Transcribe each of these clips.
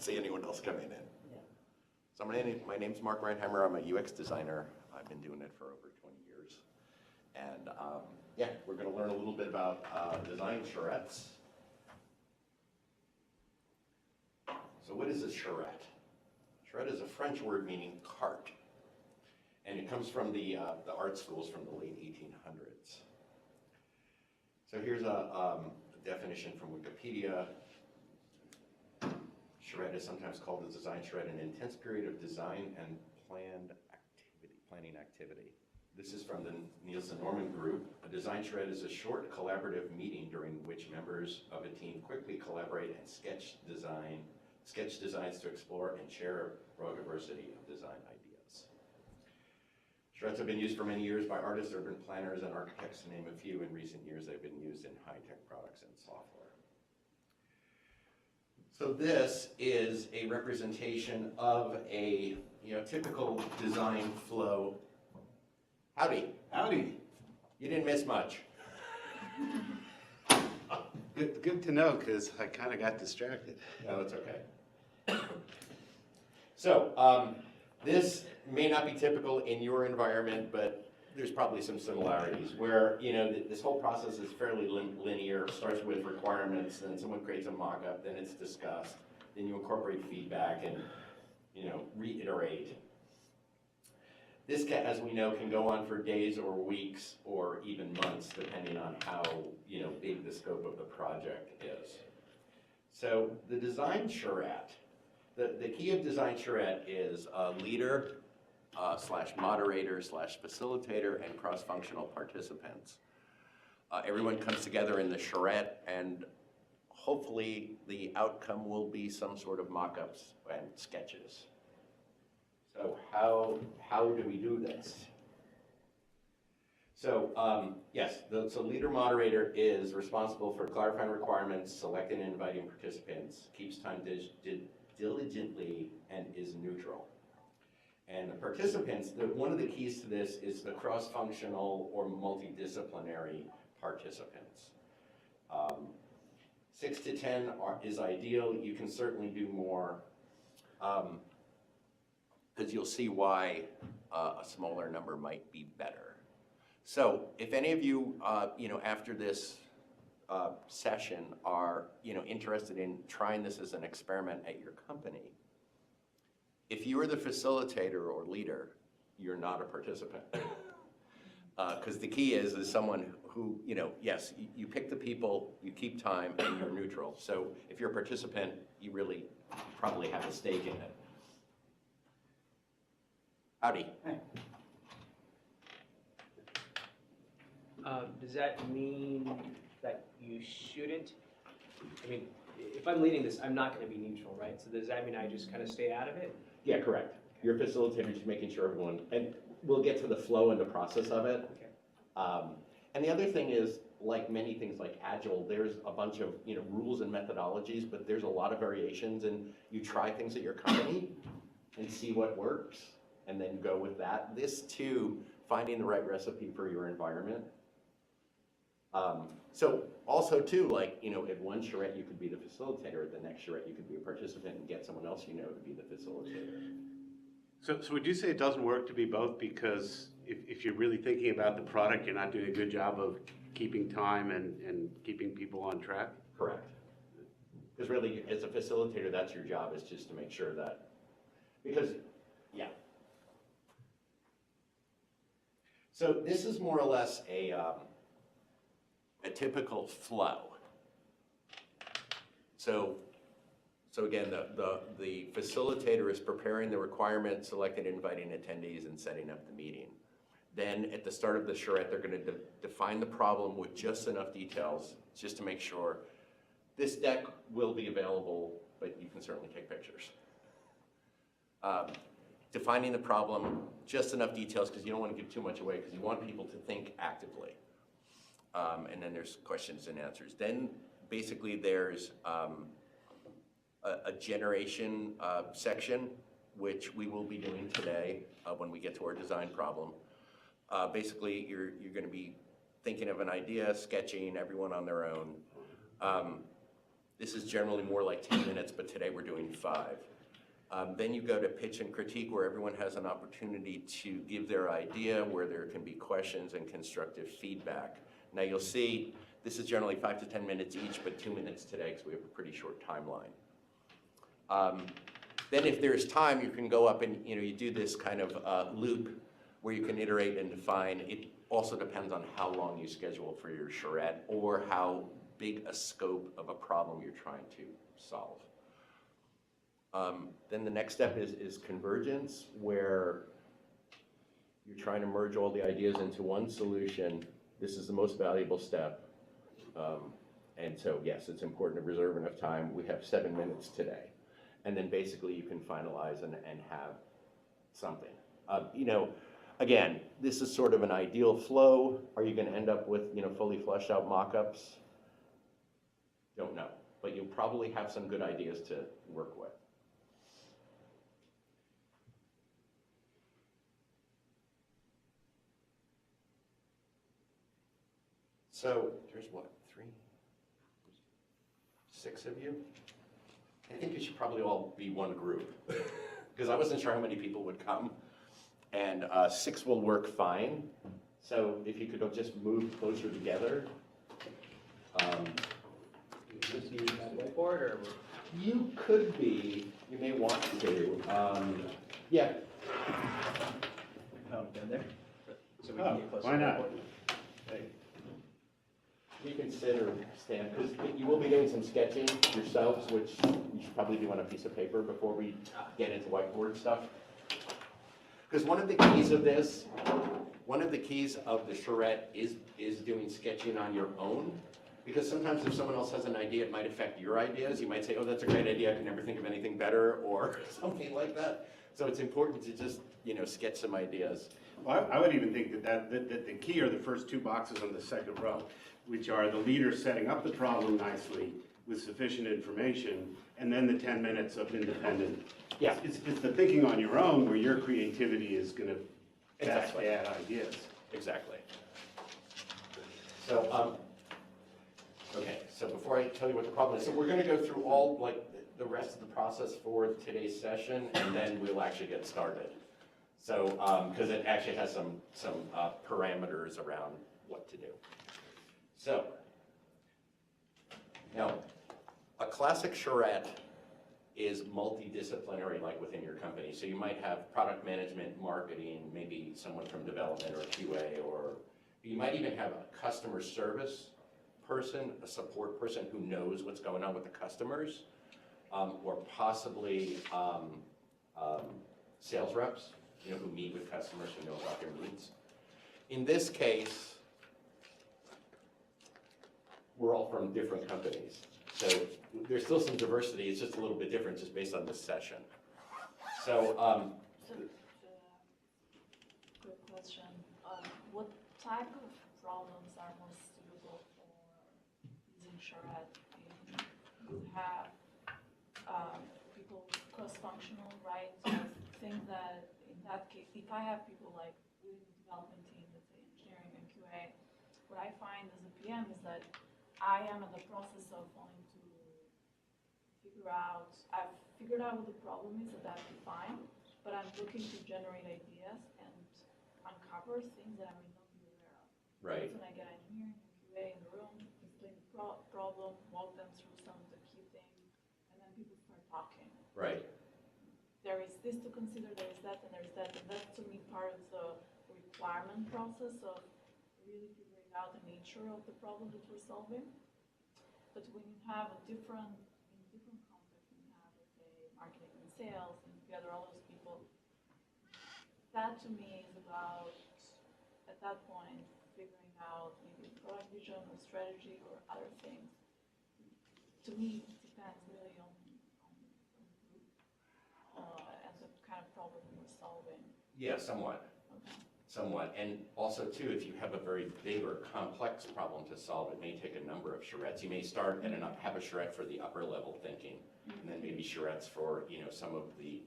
see anyone else coming in. Yeah. So my name's Mark Reinheimer. I'm a UX designer. I've been doing it for over 20 years. And yeah, we're going to learn a little bit about design charrettes. So what is a charrette? Charrette is a French word meaning cart. And it comes from the art schools from the late 1800s. So here's a definition from Wikipedia. Charrette is sometimes called the design charrette, an intense period of design and planning activity. This is from the Nielsen Norman Group. A design charrette is a short collaborative meeting during which members of a team quickly collaborate and sketch designs to explore and share a broad diversity of design ideas. Charrettes have been used for many years by artists, urban planners, and architects, to name a few. In recent years, they've been used in high-tech products and software. So this is a representation of a typical design flow. Howdy. Howdy. You didn't miss much. Good to know, because I kind of got distracted. No, that's okay. So this may not be typical in your environment, but there's probably some similarities where, this whole process is fairly linear. Starts with requirements, then someone creates a mock-up, then it's discussed, then you incorporate feedback and, reiterate. This, as we know, can go on for days or weeks or even months, depending on how, big the scope of the project is. So the design charrette, the key of design charrette is a leader, / moderator / facilitator, and cross-functional participants. Everyone comes together in the charrette, and hopefully the outcome will be some sort of mock-ups and sketches. So how do we do this? So yes, the leader moderator is responsible for clarifying requirements, selecting and inviting participants, keeps time diligently, and is neutral. And the participants, one of the keys to this is the cross-functional or multidisciplinary participants. 6 to 10 is ideal. You can certainly do more, because you'll see why a smaller number might be better. So if any of you, after this session are, interested in trying this as an experiment at your company, if you are the facilitator or leader, you're not a participant. Because the key is someone who, yes, you pick the people, you keep time, and you're neutral. So if you're a participant, you really probably have a stake in it. Howdy. Hi. Does that mean that you shouldn't, if I'm leading this, I'm not going to be neutral, right? So does that mean I just kind of stay out of it? Yeah, correct. Your facilitator is making sure everyone, and we'll get to the flow and the process of it. Okay. And the other thing is, like many things like Agile, there's a bunch of rules and methodologies, but there's a lot of variations, and you try things at your company and see what works, and then go with that. This too, finding the right recipe for your environment. So also too, at one charrette you could be the facilitator, at the next charrette you could be a participant and get someone else to be the facilitator. So would you say it doesn't work to be both, because if you're really thinking about the product, you're not doing a good job of keeping time and keeping people on track? Correct. Because really, as a facilitator, that's your job, is just to make sure that, because, yeah. So this is more or less a typical flow. So again, the facilitator is preparing the requirements, selecting, inviting attendees, and setting up the meeting. Then at the start of the charrette, they're going to define the problem with just enough details, just to make sure this deck will be available, but you can certainly take pictures. Defining the problem, just enough details, because you don't want to give too much away, because you want people to think actively. And then there's questions and answers. Then basically there's a generation section, which we will be doing today when we get to our design problem. Basically, you're going to be thinking of an idea, sketching, everyone on their own. This is generally more like 10 minutes, but today we're doing 5. Then you go to pitch and critique, where everyone has an opportunity to give their idea, where there can be questions and constructive feedback. Now you'll see this is generally 5 to 10 minutes each, but 2 minutes today because we have a pretty short timeline. Then if there's time, you can go up and you do this kind of loop where you can iterate and define. It also depends on how long you schedule for your charrette or how big a scope of a problem you're trying to solve. Then the next step is convergence, where you're trying to merge all the ideas into one solution. This is the most valuable step. And so, yes, it's important to reserve enough time. We have 7 minutes today. And then basically you can finalize and have something. Again, this is sort of an ideal flow. Are you going to end up with, fully fleshed out mock-ups? Don't know. But you'll probably have some good ideas to work with. So there's what, 6 of you? I think you should probably all be one group because I wasn't sure how many people would come, and 6 will work fine. So if you could just move closer together. Just use that whiteboard, or? You could be, you may want to. Yeah. Oh, down there? So we can get closer. Why not? You can sit or stand, because you will be doing some sketching yourselves, which you should probably do on a piece of paper before we get into whiteboard stuff. Because one of the keys of this, one of the keys of the charrette is doing sketching on your own. Because sometimes if someone else has an idea, it might affect your ideas. You might say, oh, that's a great idea, I can never think of anything better, or something like that. So it's important to just, sketch some ideas. Well, I would even think that the key are the first 2 boxes on the second row, which are the leader setting up the problem nicely with sufficient information, and then the 10 minutes of independent. Yeah. It's the thinking on your own where your creativity is going to Exactly. add ideas. Exactly. So, okay, so before I tell you what the problem is, so we're going to go through all, the rest of the process for today's session, and then we'll actually get started. So, because it actually has some parameters around what to do. So, now, a classic charrette is multidisciplinary, like within your company. So you might have product management, marketing, maybe someone from development or QA, or you might even have a customer service person, a support person who knows what's going on with the customers, or possibly sales reps, who meet with customers, who know about their needs. In this case, we're all from different companies. So there's still some diversity, it's just a little bit different just based on this session. So, quick question. What type of problems are most suitable for using charrette? You have people cross-functional, right? So I think that in that case, if I have people like within the development team, let's say engineering and QA, what I find as a PM is that I am in the process of wanting to figure out, I've figured out what the problem is, that that's fine, but I'm looking to generate ideas and uncover things that I may not be aware of. right, That's when I get engineering and QA in the room, explain the problem, walk them through some of the key things, and then people start talking. right, There is this to consider, there is that, and there is that, and that's to me part of the requirement process of really figuring out the nature of the problem that we're solving. But when you have in different contexts, when you have, let's say, marketing and sales, and together all those people, that to me is about, at that point, figuring out maybe product vision or strategy or other things. To me, it depends really on the group and the kind of problem we're solving. yeah, somewhat. Okay. Somewhat, and also too, if you have a very big or complex problem to solve, it may take a number of charrettes. You may start and have a charrette for the upper level thinking, and then maybe charrettes for some of the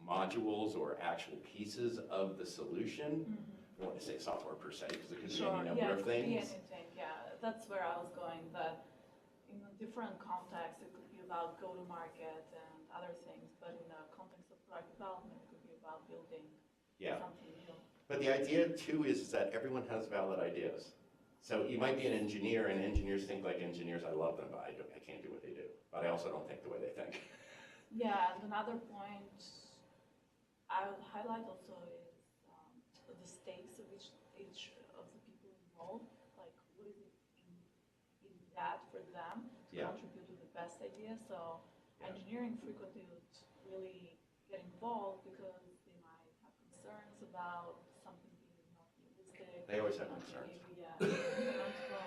modules or actual pieces of the solution. I don't want to say software per se, because it could be any number of It could be things. anything, yeah. That's where I was going, that in the different contexts, it could be about go-to-market and other things, but in the context of product development, it could be about building Yeah. something new. But the idea too is that everyone has valid ideas. So you might be an engineer and engineers think like engineers, I love them, but I can't do what they do. But I also don't think the way they think. Yeah, and another point I would highlight also is the stakes of each of the people involved. Like, what is it in that for them to Yeah. contribute to the best idea? So Yeah. engineering frequently would really get involved because they might have concerns about something being not realistic. They always have not concerns. maybe, yeah. And so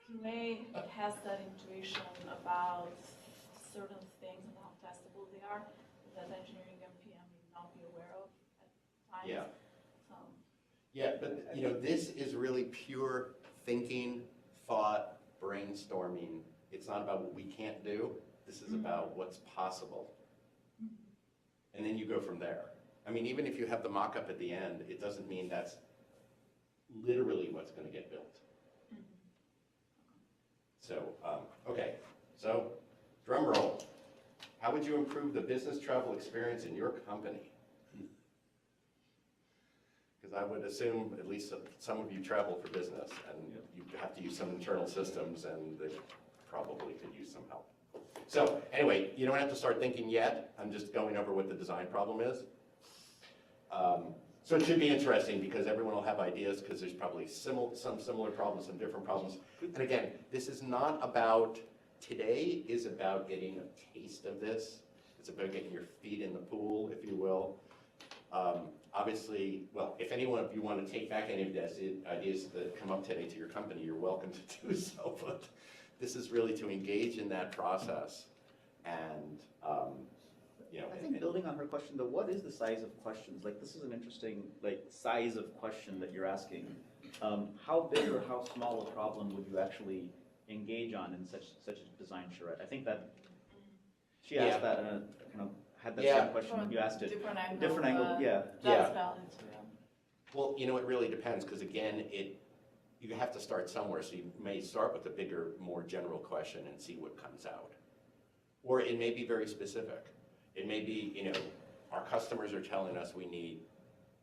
QA has that intuition about certain things and how testable they are that engineering and PM may not be aware of at times. Yeah. So, Yeah, but you know, this is really pure thinking, thought, brainstorming. It's not about what we can't do. This is about what's possible. And then you go from there. I mean, even if you have the mock-up at the end, it doesn't mean that's literally what's going to get built. So, okay, so drum roll. How would you improve the business travel experience in your company? Because I would assume at least some of you travel for business and you have to use some internal systems and they probably could use some help. So anyway, you don't have to start thinking yet. I'm just going over what the design problem is. So it should be interesting because everyone will have ideas because there's probably some similar problems, some different problems. And again, this is not about, today is about getting a taste of this. It's about getting your feet in the pool, if you will. Obviously, well, if any one of you want to take back any of these ideas that come up today to your company, you're welcome to do so. But this is really to engage in that process and, you know. I think building on her question, though, what is the size of questions? Like, this is an interesting, like, size of question that you're asking. How big or how small a problem would you actually engage on in such a design charrette? I think that she asked that and kind of had that Yeah. same question when you asked it. different angle. Different angle, yeah. That's valid too. Well, you know, it really depends, because again, you have to start somewhere, so you may start with a bigger, more general question and see what comes out. Or it may be very specific. It may be, you know, our customers are telling us we need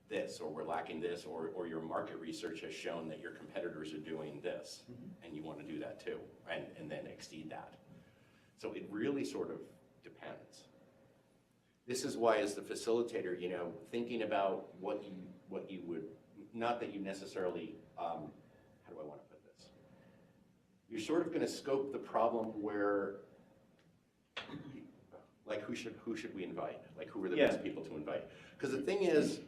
this, or we're lacking this, or your market research has shown that your competitors are doing this, and you want to do that too, and then exceed that. So it really sort of depends. This is why, as the facilitator, you know, thinking about what you would, not that you necessarily, how do I want to put this? You're sort of going to scope the problem where, like, who should we invite? Like, who are the best people to invite? Because the thing is,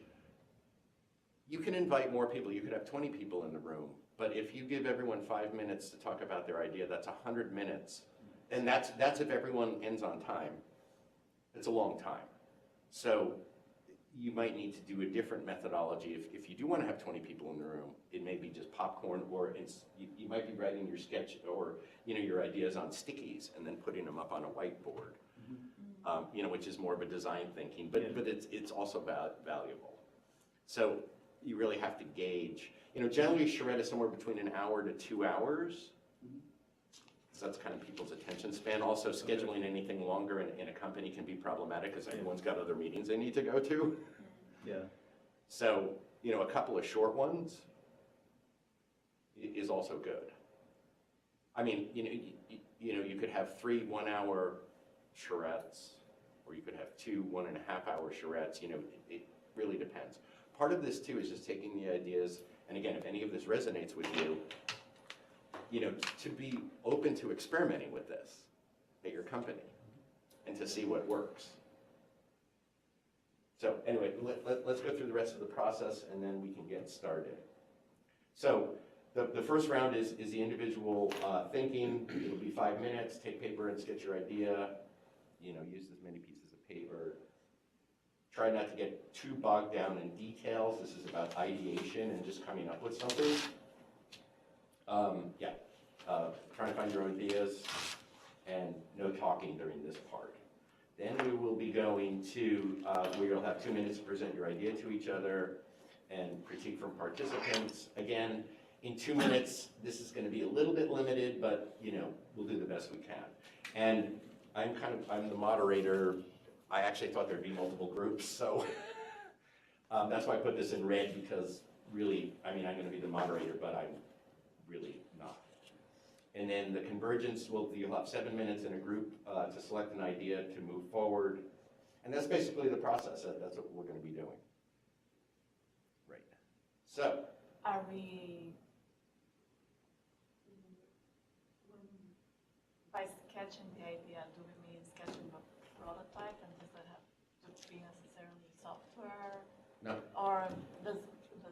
you can invite more people. You could have 20 people in the room, but if you give everyone 5 minutes to talk about their idea, that's 100 minutes. And that's if everyone ends on time. It's a long time. So you might need to do a different methodology. If you do want to have 20 people in the room, it may be just popcorn, or you might be writing your sketch or, you know, your ideas on stickies and then putting them up on a whiteboard, you know, which is more of a design thinking, but it's also valuable. So you really have to gauge. You know, generally charrette is somewhere between an hour to 2 hours. So that's kind of people's attention span. Also, scheduling anything longer in a company can be problematic because everyone's got other meetings they need to go to. Yeah. So, you know, a couple of short ones is also good. I mean, you know, you could have 3 one-hour charrettes, or you could have 2 1.5-hour charrettes. You know, it really depends. Part of this too is just taking the ideas, and again, if any of this resonates with you, you know, to be open to experimenting with this at your company and to see what works. So anyway, let's go through the rest of the process and then we can get started. So the first round is the individual thinking. It'll be 5 minutes. Take paper and sketch your idea. You know, use as many pieces of paper. Try not to get too bogged down in details. This is about ideation and just coming up with something. Trying to find your own ideas, and no talking during this part. Then we will be going to where you'll have 2 minutes to present your idea to each other and critique from participants. Again, in 2 minutes, this is going to be a little bit limited, but you know, we'll do the best we can. And I'm the moderator. I actually thought there'd be multiple groups, so that's why I put this in red, because really, I mean, I'm gonna be the moderator, but I'm really not. And then the Convergence, you'll have 7 minutes in a group to select an idea to move forward. And that's basically the process. That's what we're gonna be doing. Right. So, Are we, by sketching the idea, do we mean sketching the prototype, and does that have to be necessarily software? no, Or does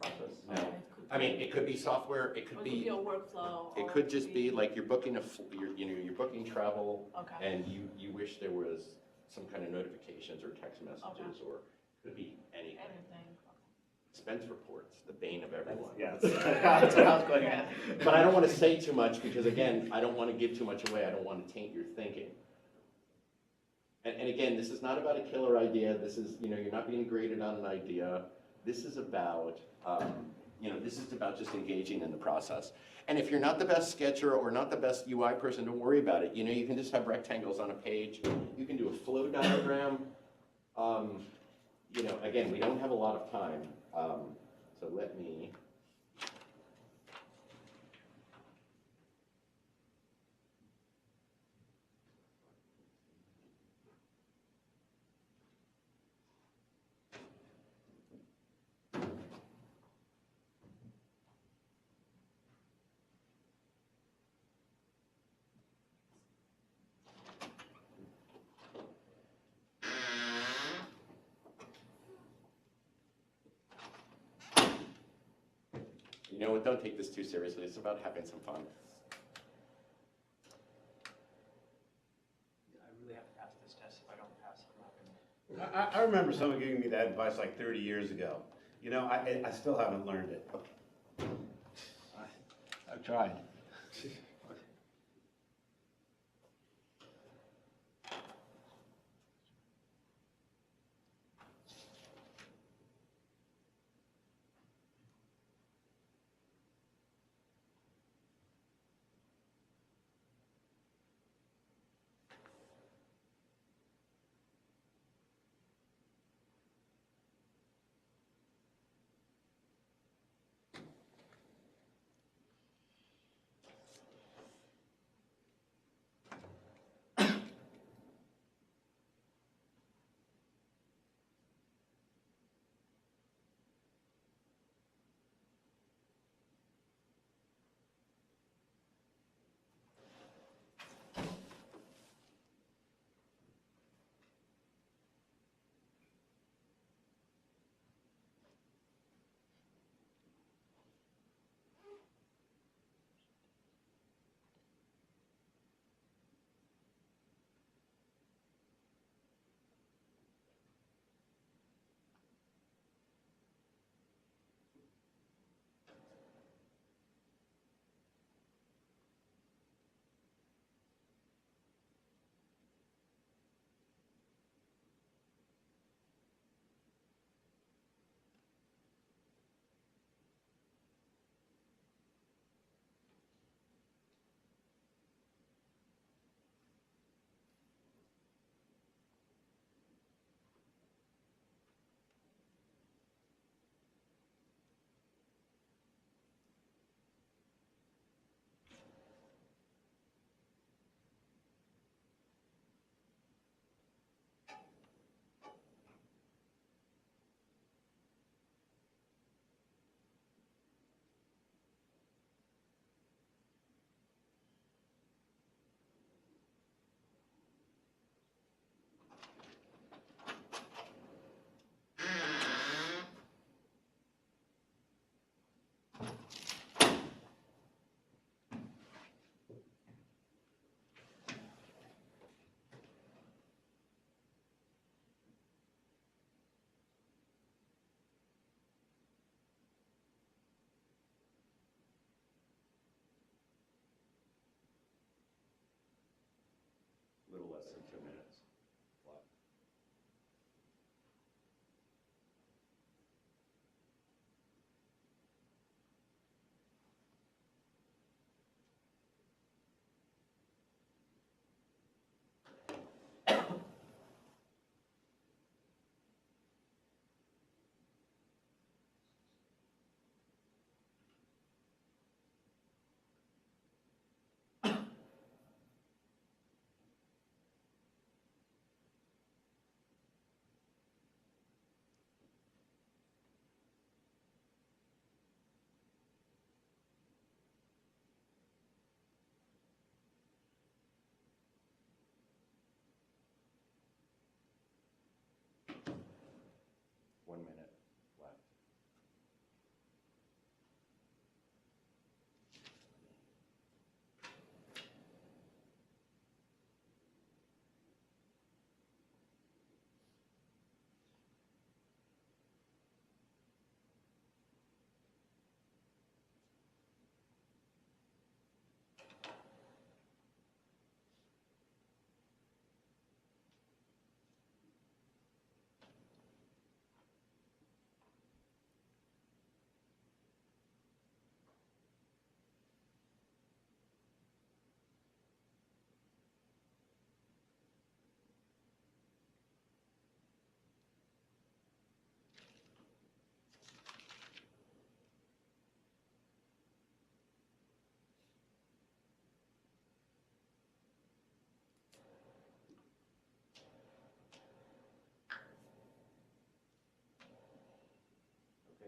Process. it? No. Or it could I mean, be- it could be software, it could or be, a workflow. it or could just be like you're booking you're booking travel, Okay, and you wish there was some kind of notifications or text messages, or it could be anything. anything. Expense reports, the bane of everyone. Yeah, that's what I was going Yeah. at. But I don't want to say too much, because again, I don't want to give too much away. I don't want to taint your thinking. And again, this is not about a killer idea. This is, you're not being graded on an idea. This is about, this is about just engaging in the process. And if you're not the best sketcher or not the best UI person, don't worry about it. You can just have rectangles on a page. You can do a flow diagram. Again, we don't have a lot of time. So let me. You know what, don't take this too seriously. It's about having some fun. I really have to pass this test. If I don't pass, I'm not gonna. I remember someone giving me that advice like 30 years ago. I still haven't learned it. I've tried.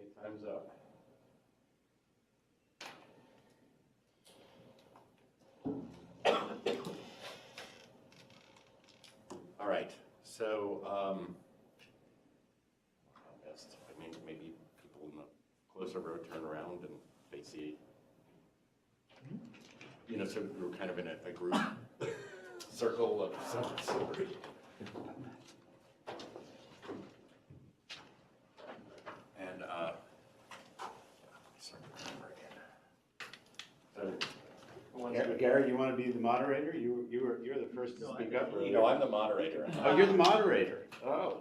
Okay, time's up. All right, so, best, I mean, maybe people in the closer row turn around and they see, you know, so we're kind of in a group circle of some sort. And, sorry, again. So, Gary, you want to be the moderator? You're the first to speak up. you know, I'm the moderator. Oh, you're the moderator. Oh.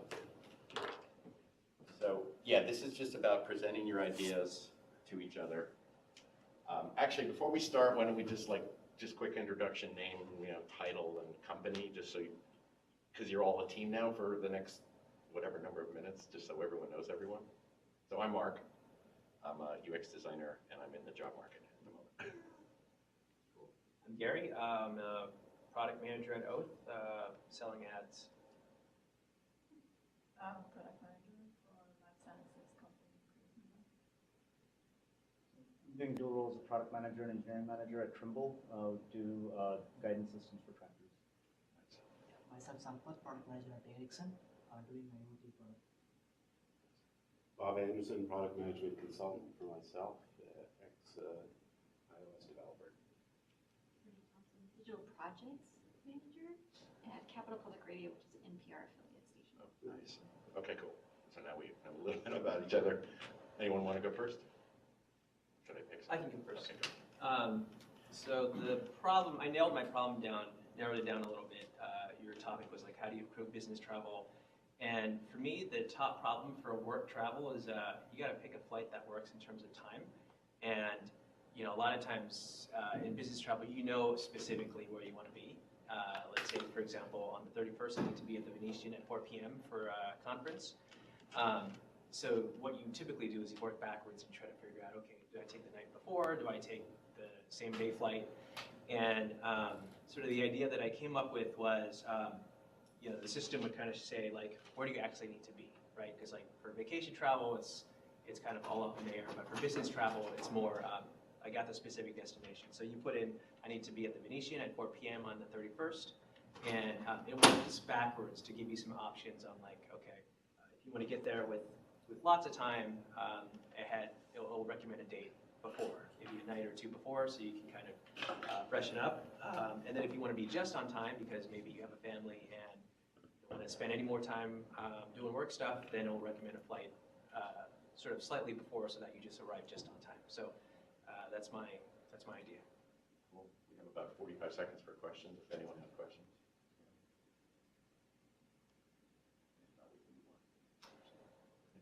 So, yeah, this is just about presenting your ideas to each other. Actually, before we start, why don't we just quick introduction, name, you know, title and company, just so, because you're all a team now for the next whatever number of minutes, just so everyone knows everyone. So I'm Mark. I'm a UX designer, and I'm in the job market at the moment. I'm Gary. I'm a product manager at Oath, selling ads. I'm a product manager for life sciences company. I'm doing dual roles of product manager and engineering manager at Trimble, do guidance systems for tractors. Myself, Sampath, product manager at Ericsson, doing my OT product. Bob Anderson, product management consultant for myself, ex-iOS developer. Digital projects manager at Capital Public Radio, which is an NPR affiliate station. Oh, nice. Okay, cool. So now we know a little bit about each other. Anyone want to go first? Should I pick? I can go first. Okay, go. So the problem, I nailed my problem down, narrowed it down a little bit. Your topic was like, how do you improve business travel? And for me, the top problem for work travel is you got to pick a flight that works in terms of time. And you know, a lot of times in business travel, you know specifically where you want to be. Let's say, for example, on the 31st, I need to be at the Venetian at 4 p.m. for a conference. So what you typically do is you work backwards and try to figure out, okay, do I take the night before? Do I take the same day flight? And sort of the idea that I came up with was, you know, the system would kind of say, like, where do you actually need to be, right? Because like for vacation travel, it's kind of all up in the air. But for business travel, it's more, I got the specific destination. So you put in, I need to be at the Venetian at 4 p.m. on the 31st. And it works backwards to give you some options on like, okay, if you want to get there with lots of time ahead, it'll recommend a date before, maybe a night or two before, so you can kind of freshen up. And then if you want to be just on time, because maybe you have a family and you don't want to spend any more time doing work stuff, then it'll recommend a flight sort of slightly before, so that you just arrive just on time. So that's my idea. Well, we have about 45 seconds for questions, if anyone has questions.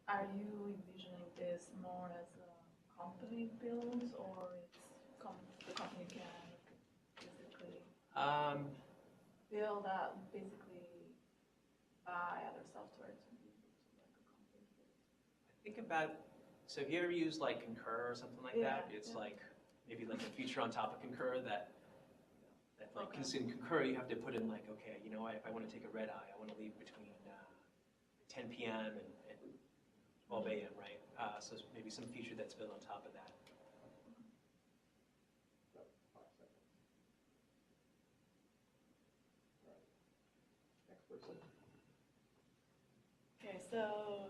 Are you envisioning this more as a company build, or it's the company can basically build out, basically buy other software to be like a company build? Think about, so have you ever used like Concur or something like that? It's Yeah. like, maybe like a feature on top of Concur that like, Okay. because in Concur you have to put in like, okay, you know what, if I want to take a red eye, I want to leave between 10 p.m. and 12 a.m., right? So maybe some feature that's built on top of that. About 5 seconds. All right. Next person. Okay, so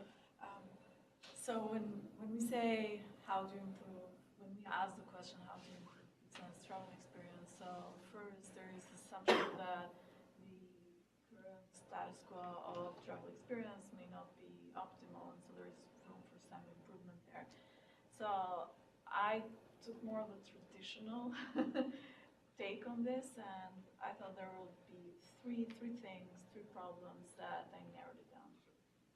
when we say how to improve, when we ask the question how to improve business travel experience, so first there is the assumption that the current status quo of travel experience may not be optimal, and so there is room for some improvement there. So I took more of a traditional take on this, and I thought there would be three problems that I narrowed it down to.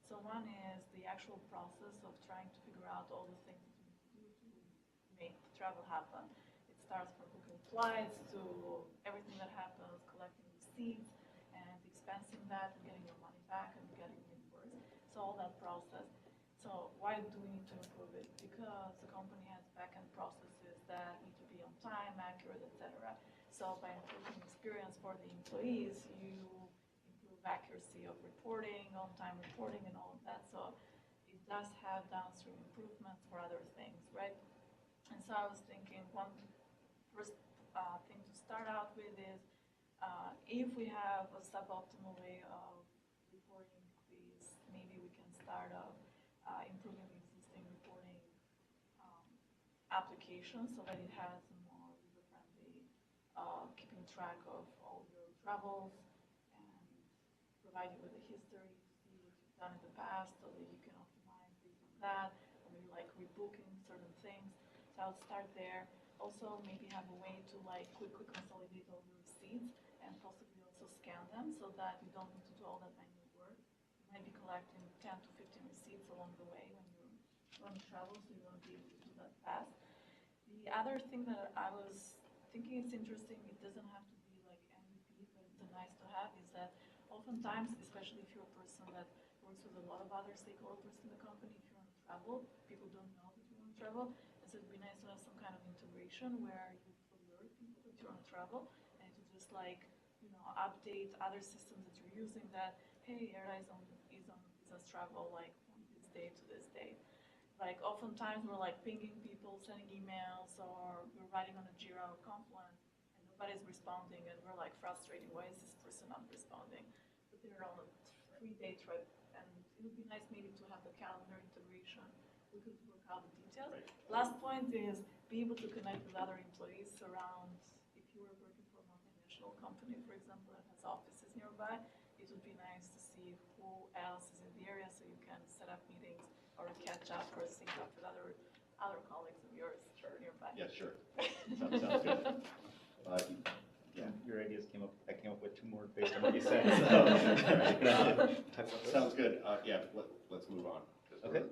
So one is the actual process of trying to figure out all the things that you do to make travel happen. It starts from booking flights to everything that happens, collecting receipts and expensing that and getting your money back and getting reimbursed. So all that process. So why do we need to improve it? Because the company has back-end processes that need to be on time, accurate, etc. So by improving experience for the employees, you improve accuracy of reporting, on-time reporting, and all of that. So it does have downstream improvements for other things, right? And so I was thinking one first thing to start out with is if we have a suboptimal way of reporting these, maybe we can start improving the existing reporting application so that it has more user-friendly keeping track of all your travels and provide you with a history to see what you've done in the past so that you can optimize based on that, or maybe like rebooking certain things. So I'll start there. Also, maybe have a way to like quickly consolidate all your receipts and possibly also scan them so that you don't need to do all that manual work. You might be collecting 10 to 15 receipts along the way when you're on travel, so you want to be able to do that fast. The other thing that I was thinking is interesting, it doesn't have to be like MVP, but it's a nice to have, is that oftentimes, especially if you're a person that works with a lot of other stakeholders in the company, if you're on travel, people don't know that you're on travel. So it'd be nice to have some kind of integration where you alert people that you're on travel and to just like, update other systems that you're using that, hey, Airline is on business travel like from this day to this day. Like oftentimes we're like pinging people, sending emails, or we're writing on a Jira or Confluence and nobody's responding and we're like frustrating, why is this person not responding? But they're on a 3-day trip and it would be nice maybe to have the calendar integration. We could work out the details. Right. Last point is be able to connect with other employees around, if you were working for a multinational company, for example, that has offices nearby, it would be nice to see who else is in the area so you can set up meetings or catch up or sync up with other colleagues of yours nearby. Yeah, sure. Sounds good. Yeah, your ideas came up, I came up with 2 more based on what you said, so. Sounds good. Yeah, let's move on. Okay.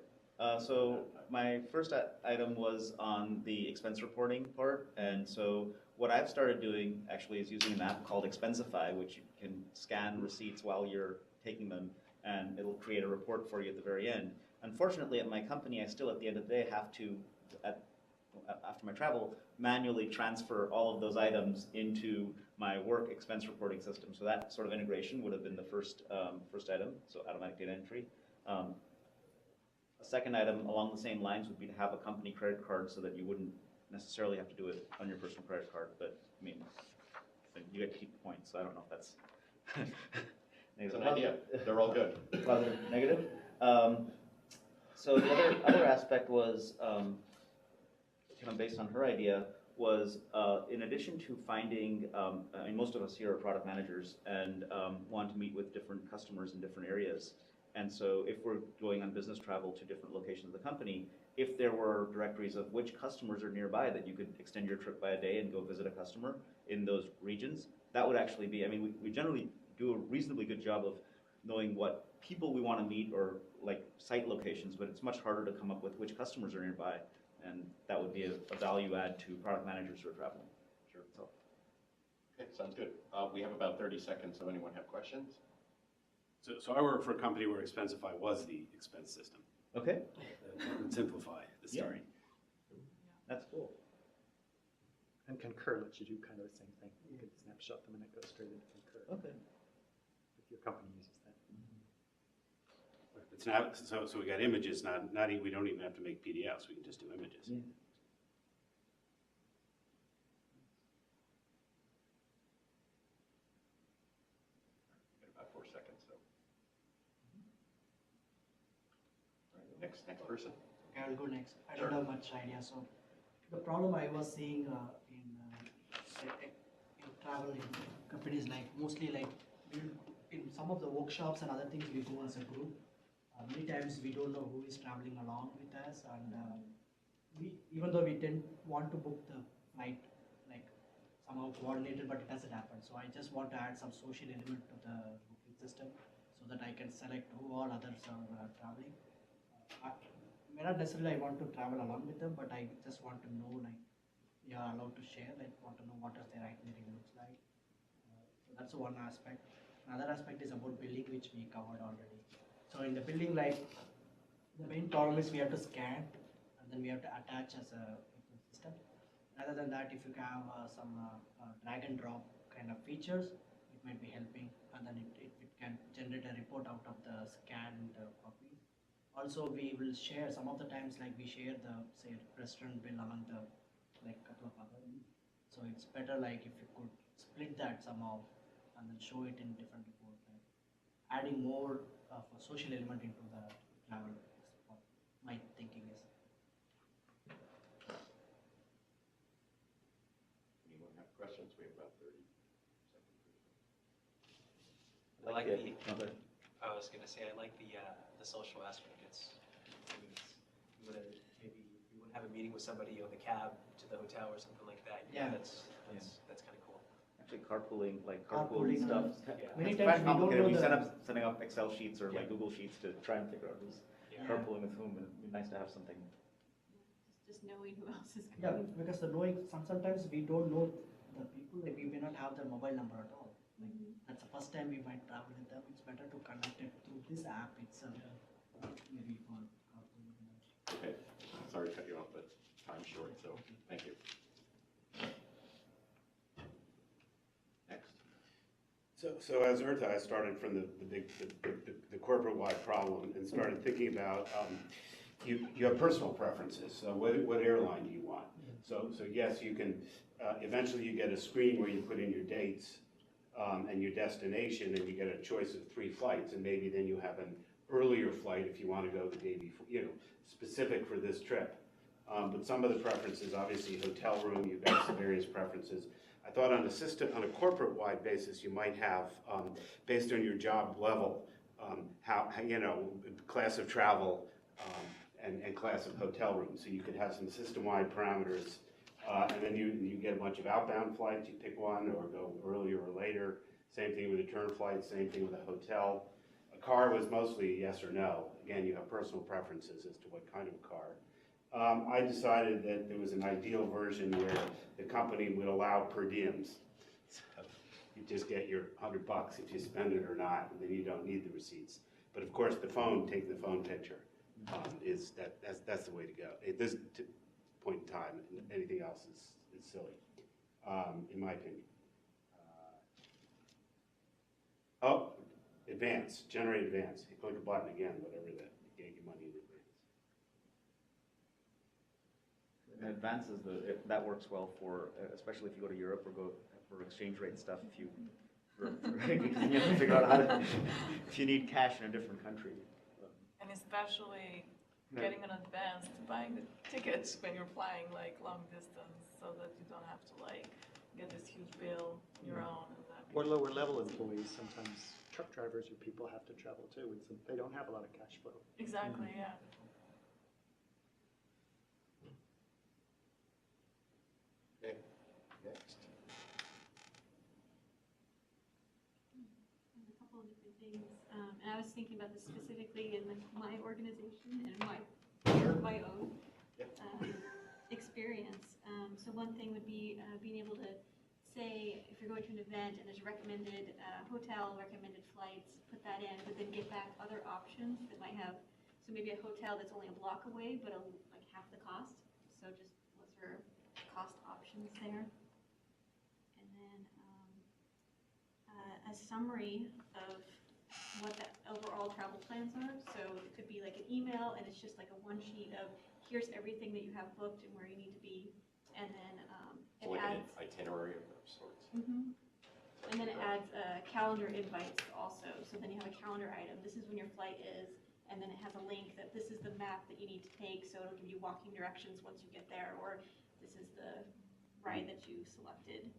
So my first item was on the expense reporting part, and so what I've started doing actually is using an app called Expensify, which you can scan receipts while you're taking them, and it'll create a report for you at the very end. Unfortunately, at my company, I still at the end of the day have to, after my travel, manually transfer all of those items into my work expense reporting system. So that sort of integration would have been the first item, so automatic data entry. A second item along the same lines would be to have a company credit card so that you wouldn't necessarily have to do it on your personal credit card, but I mean, you get to keep the points, so I don't know if that's It's an idea. They're all good. Positive, negative. So the other aspect was, kind of based on her idea, was in addition to finding, I mean, most of us here are product managers and want to meet with different customers in different areas. And so if we're going on business travel to different locations of the company, if there were directories of which customers are nearby that you could extend your trip by a day and go visit a customer in those regions, that would actually be, I mean, we generally do a reasonably good job of knowing what people we want to meet or like site locations, but it's much harder to come up with which customers are nearby, and that would be a value add to product managers who are traveling. Sure. Okay, sounds good. We have about 30 seconds, so anyone have questions? So I work for a company where Expensify was the expense system. Okay, That would simplify the story. that's cool. And Concur lets you do kind of the same thing. You can snapshot them and it goes straight into Concur. Okay. If your company uses that. It's not, so we got images, we don't even have to make PDFs, we can just do images. Yeah. Got about 4 seconds, so. All right, next person. Okay, I'll go next. I Sure. don't have much idea. So the problem I was seeing in travel in companies, like mostly like in some of the workshops and other things we go as a group. Many times we don't know who is traveling along with us, and we, even though we didn't want to book the flight like somehow coordinated, but it doesn't happen. So I just want to add some social element to the booking system so that I can select who all others are traveling. May not necessarily I want to travel along with them, but I just want to know, like, we are allowed to share, like, want to know what does their itinerary looks like. So that's one aspect. Another aspect is about billing, which we covered already. So in the billing, like, the main problem is we have to scan and then we have to attach as a system. Rather than that, if you have some drag and drop kind of features, it might be helping, and then it can generate a report out of the scanned copies. Also, we will share, some of the times, like we share the, say, restaurant bill among the, like, couple of other. So it's better, like, if you could split that somehow and then show it in different report, like, adding more of a social element into the travel is what my thinking is. Anyone have questions? We have about 30 seconds. I like the, Okay. I was gonna say, I like the social aspect. You would maybe you would have a meeting with somebody on the cab to the hotel or something like that. Yeah. That's kind of cool. Actually, carpooling, like Carpooling, carpool stuff. Yeah. Many It's times quite we don't complicated know when you the. setting up Excel sheets or like Yeah. Google Sheets to try and figure out who's Yeah. carpooling with whom, and it'd be nice to have something. Just knowing who else is Yeah, going. because the knowing, sometimes we don't know the people, like we may not have their mobile number at all. Like, that's the first time we might travel with them, it's better to connect it through this app itself. Maybe for carpooling. Okay, sorry to cut you off, but time's short, so thank you. Next. So as Urta, I started from the corporate-wide problem and started thinking about, you have personal preferences. So what airline do you want? So yes, you can, eventually you get a screen where you put in your dates and your destination, and you get a choice of 3 flights, and maybe then you have an earlier flight if you want to go the day before, specific for this trip. But some of the preferences, obviously hotel room, you've got some various preferences. I thought on a corporate-wide basis, you might have, based on your job level, class of travel and class of hotel room. So you could have some system-wide parameters, and then you get a bunch of outbound flights, you pick one, or go earlier or later. Same thing with return flights, same thing with a hotel. A car was mostly yes or no. Again, you have personal preferences as to what kind of a car. I decided that there was an ideal version where the company would allow per diems. So you just get your $100 if you spend it or not, and then you don't need the receipts. But of course, take the phone picture. That's the way to go. At this point in time, anything else is silly, in my opinion. Generate advance. You click a button again, whatever that, you get your money in advance. And that works well for, especially if you go to Europe or go for exchange rate stuff, because you have to figure out if you need cash in a different country. And especially getting in advance to buying the tickets when you're flying like long distance, so that you don't have to like get this huge bill on your own. And that Or lower level employees, sometimes truck drivers or people have to travel too, and so they don't have a lot of cash flow. Exactly, yeah. Okay, next. A couple of different things, and I was thinking about this specifically in my organization and my own experience. So one thing would be being able to say, if you're going to an event and there's a recommended hotel, recommended flights, put that in, but then get back other options that might have, so maybe a hotel that's only a block away, but like half the cost. So just lesser cost options there. And then a summary of what the overall travel plans are. So it could be like an email, and it's just like a one sheet of here's everything that you have booked and where you need to be, and then it Like an adds. itinerary of sorts. Mhm. And then it adds calendar invites also. So then you have a calendar item. This is when your flight is, and then it has a link that this is the map that you need to take. So it'll give you walking directions once you get there, or this is the ride that you selected.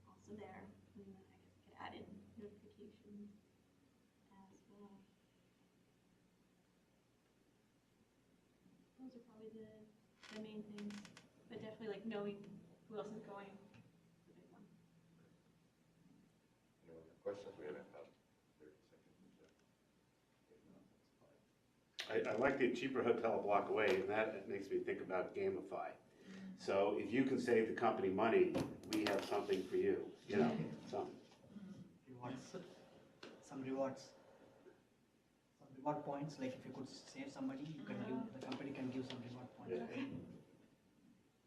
Also there, and then I guess I could add in notifications as well. Those are probably the main things, but definitely like knowing who else is going is a big one. Anyone have questions? We have about 30 seconds. I like the cheaper hotel a block away, and that makes me think about Gamify. So if you can save the company money, we have something for you, something. Rewards, some rewards. Some reward points, like if you could save somebody, you can give, the company can give some reward points. Yeah.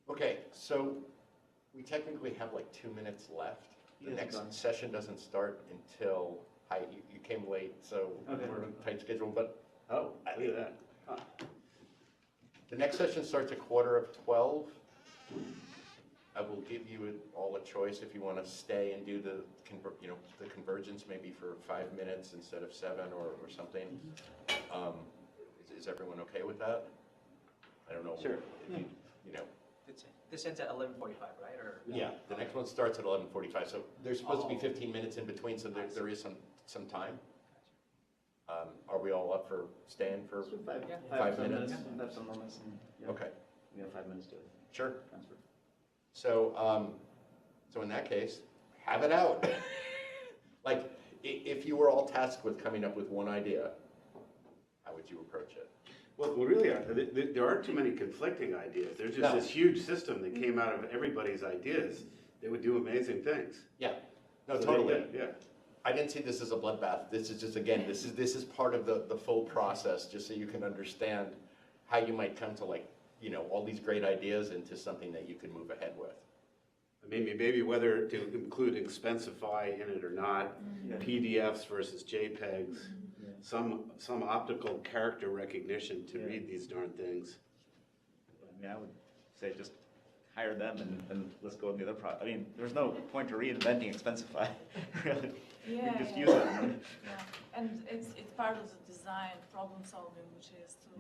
Okay, so we technically have like 2 minutes left. The Yes, next done. session doesn't start until, you came late, so Okay. we're on a tight schedule, but Oh, look at that. Huh. The next session starts at 11:15. I will give you all a choice if you want to stay and do the convergence maybe for 5 minutes instead of 7 or something. Is everyone okay with that? I don't know. Sure. If This ends at 11:45, right? Or yeah, the next one starts at 11:45, so there's supposed to be 15 minutes in between, so there is some time. Are we all up for staying for? So 5 minutes. Have some moments and, yeah, Okay, we have 5 minutes to sure. transfer. So, so in that case, have it out. Like, if you were all tasked with coming up with one idea, how would you approach it? Well, really, there aren't too many conflicting ideas. There's just No. this huge system that came out of everybody's ideas that would do amazing things. Yeah, no, So totally. Yeah. I didn't see this as a bloodbath. This is just, again, this is part of the full process, just so you can understand how you might come to all these great ideas into something that you can move ahead with. I mean, maybe whether to include Expensify in it or not, Yeah. PDFs versus JPEGs, Yeah. some optical character recognition to Yeah. read these darn things. I mean, I would say just hire them and let's go with the other product. I mean, there's no point to reinventing Expensify, really. You Yeah, just yeah. use it. Yeah, and it's part of the design problem solving, which is to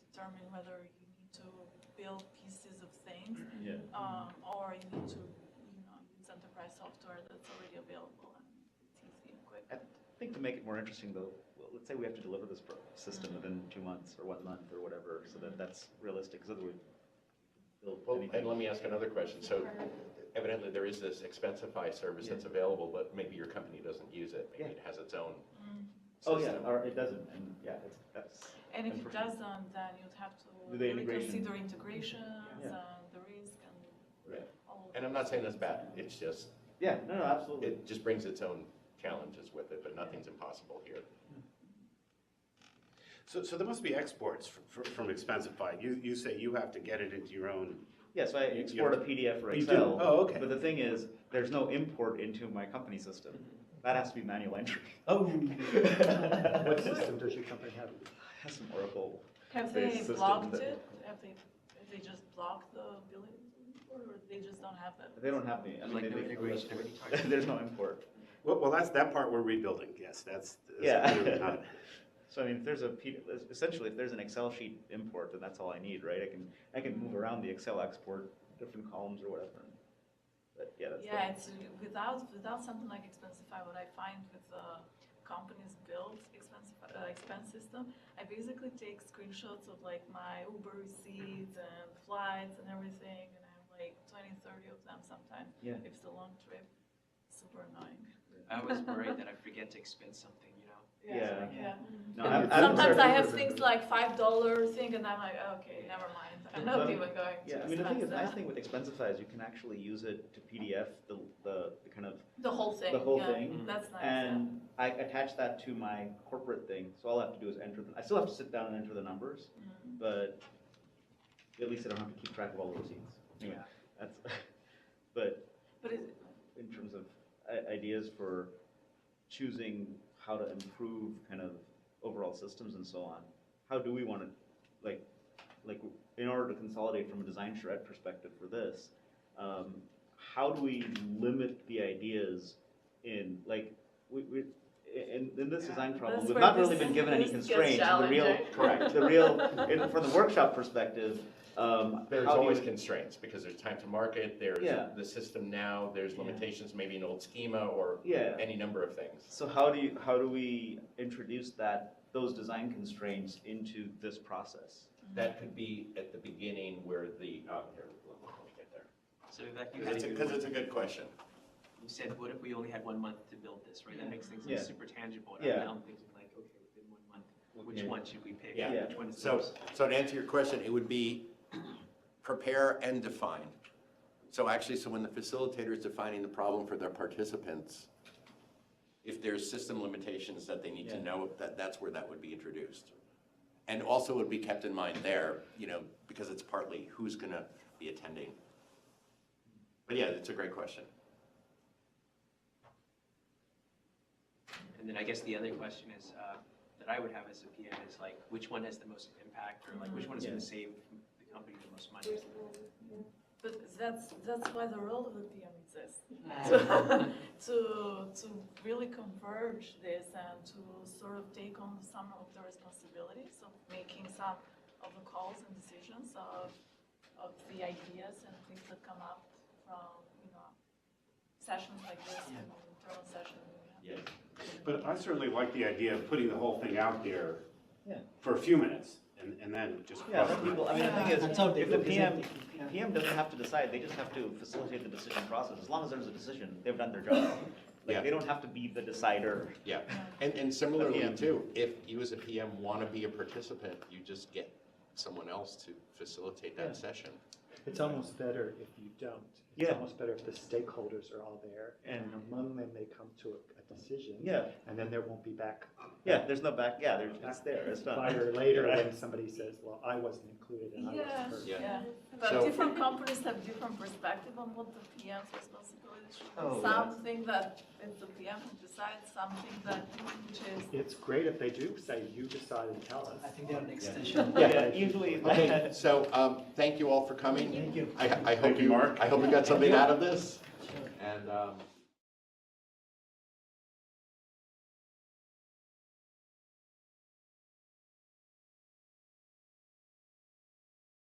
determine whether you need to build pieces of things, Yeah. or you need to, use enterprise software that's already available and it's easy and quick. I think to make it more interesting though, well, let's say we have to deliver this system within 2 months or 1 month or whatever, so that that's realistic, because otherwise we build Well, anything. and let me ask another question. So evidently there is this Expensify service that's available, but maybe your company doesn't use it. Maybe it has its own Oh, yeah, system. or it doesn't, and yeah, that's. And if it unfortunate. doesn't, then you'd have to Do the really integration. consider integrations Yeah. and the risk and Right. all of And I'm not saying that's bad. It's just, Yeah, no, absolutely. it just brings its own challenges with it, but nothing's impossible here. So there must be exports from Expensify. You say you have to get it into your own. Yeah, so I export a PDF or You do? Excel. Oh, okay. But the thing is, there's no import into my company system. That has to be manual entry. Oh. What system does your company have? It has some Oracle. Have they based system blocked that- it? Have they just blocked the billing, or they just don't have that? They don't have any, I mean, like they- no integration of any type? there's no import. Well, that's that part we're rebuilding. Yes, that's Yeah. clearly not. So I mean, if there's essentially, if there's an Excel sheet import, then that's all I need, right? I can move around the Excel export, different columns or whatever. But yeah, that's. Yeah, it's without something like Expensify, what I find with companies build expense system, I basically take screenshots of like my Uber receipts and flights and everything, and I have like 20, 30 of them sometimes. Yeah. If it's a long trip, super annoying. I was worried that I forget to expense something, Yeah. Yeah. No, And sometimes I have things like $5 thing, and I'm like, okay, never mind. I'm not even going to Yeah, I mean, the thing is, expense nice that. thing with Expensify is you can actually use it to PDF the kind of, The whole thing. the whole yeah. thing. That's nice. And I attach that to my corporate thing, so all I have to do is enter, I still have to sit down and enter the numbers, but at least I don't have to keep track of all the receipts. Anyway, that's, but But in terms of ideas for choosing how to improve kind of overall systems and so on, how do we want to, like in order to consolidate from a design charrette perspective for this, how do we limit the ideas in, like, in this design problem, That's we've where not really this- been given any this gets constraints. The real, challenging. Correct. the real, from the workshop perspective, There's how do always you- constraints, because there's time to market, there's Yeah. the system now, there's Yeah. limitations, maybe an old schema, or Yeah. any number of things. So how do we introduce those design constraints into this process? That could be at the beginning where the, here, let me get there. So Vivek, Because it's a good question. you said, what if we only had 1 month to build this, right? That makes things Yeah. like super tangible. Yeah. Now I'm thinking like, okay, within 1 month, which Yeah. one should we pick? Yeah. Yeah. Which one is So, most? so to answer your question, it would be prepare and define. So actually, so when the facilitator is defining the problem for their participants, if there's system limitations that they need to Yeah. know, that's where that would be introduced. And also would be kept in mind there, because it's partly who's gonna be attending. But yeah, it's a great question. And then I guess the other question is, that I would have as a PM is like, which one has the most impact, or like, which one is gonna save the company the most money? But that's why the role of the PM exists. To really converge this and to sort of take on some of the responsibilities of making some of the calls and decisions of the ideas and things that come up from, sessions like this, internal sessions. Yeah. But I certainly like the idea of putting the whole thing out there Yeah. for a few minutes and then just. Yeah, then people, I mean, the thing That's how is, they if the do, PM, isn't it? PM doesn't have to decide, they just have to facilitate the decision process. As long as there's a decision, they've done their job. Yeah. Like, they don't have to be the decider. Yeah, and similarly PM. too, if you as a PM want to be a participant, you just get someone else to facilitate that session. It's almost better if you don't. Yeah. It's almost better if the stakeholders are all there, and among them they come to a decision. Yeah, And then there won't be back. yeah, there's no back, yeah, it's there, it's done. Fire later when somebody says, well, I wasn't included and I Yeah, wasn't heard. Yeah. yeah. But So- different companies have different perspective on what the PM's responsibility should be. Oh, Some think that it's the PM who decides, some think that which is. It's great if they do say, you decide and tell us. I think they're an extension. Yeah, usually. Okay, so, thank you all for coming. Thank you. I hope Thank you, Mark. I hope you got something out of this. Sure. And,